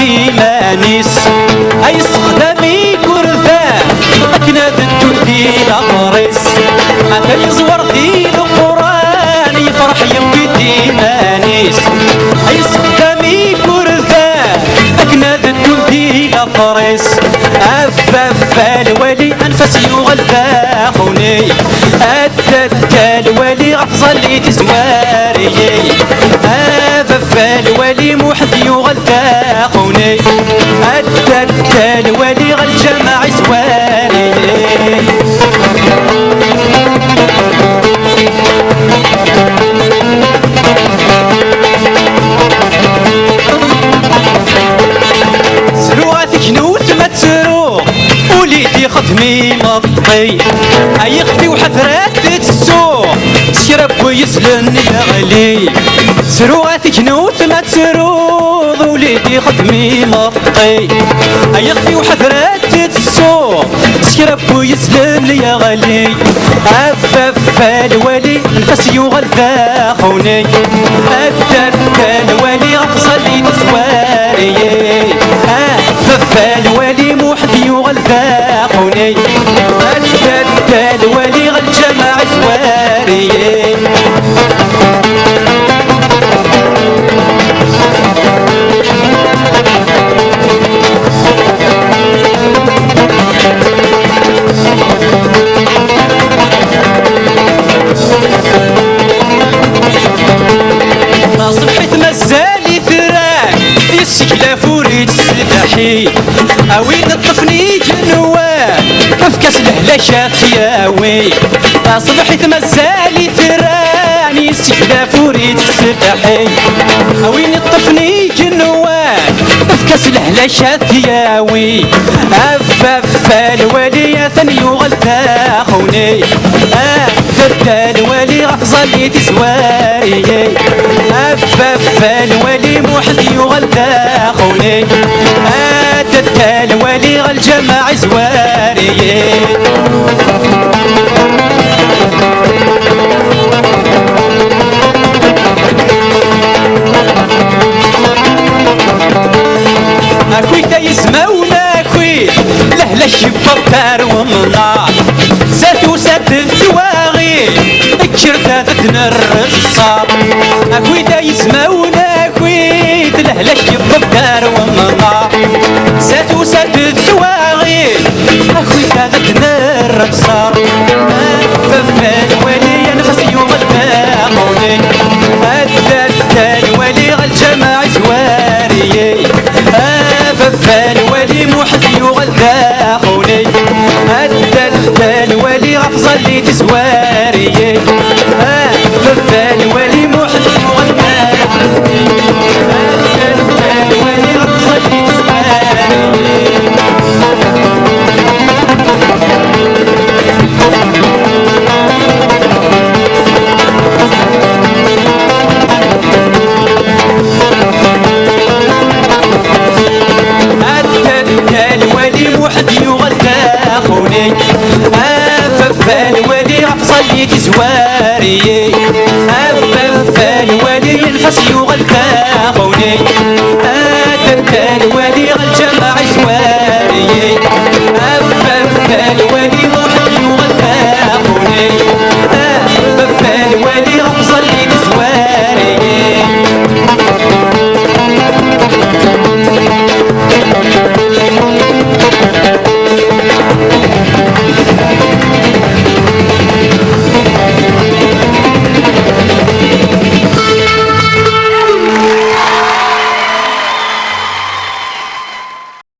ديمانيس اي استخدامي كرثان اكنا ذنتو دي لغريس اثني زور دي القران يفرح يمكي ديمانيس اي استخدامي كرثان اكنا ذنتو دي لغريس افا الولي انفس يغلفا خوني ادتا الولي افضل لي تزواري افا الولي موحد يغلفا خوني ادتا الولي غالجماع زواري سرواتك نوت ما تسرو وليدي خدمي مطي اي اختي وحفرات تسوق شرب ويسلن يا غلي سرواتك نوت ما تسرو وليدي خدمي مطي اي اختي وحفرات تسوق شرب ويسلن يا غلي افا الولي نفس يغلفا خوني ادتا الولي افصل لي تسواري افا الولي موحد يغلفا خوني ادتا الولي غالجماع زواري صبحت مزالي ثراك يسكلا فوريت السلاحي اوين الطفني جنوان افكاس لهلا شافياوي صبحت مزالي ثران يسكلا فوريت السلاحي اوين الطفني جنوان افكاس لهلا شافياوي افا الولي ثاني يغلفا خوني ادتا الولي افضل لي تزواري افا الولي موحد يغلفا خوني ادتا الولي غالجماع زواري اكوي تيزما وناكوي لهلا الشباب دار ومنار ساتو سات الثواغي الكرتة تنرد الصار اكوي تيزما وناكوي لهلا الشباب دار ومنار ساتو سات الثواغي اكوي تنرد الصار افا الولي نفس يغلفا خوني ادتا الولي غالجماع زواري افا الولي موحد يغلفا خوني ادتا الولي افضل لي تزواري افا الولي موحد يغلفا خوني ادتا الولي افضل لي تزواري موحد يغلفا خوني افا الولي افضل لي تزواري افا الولي الفاس يغلفا خوني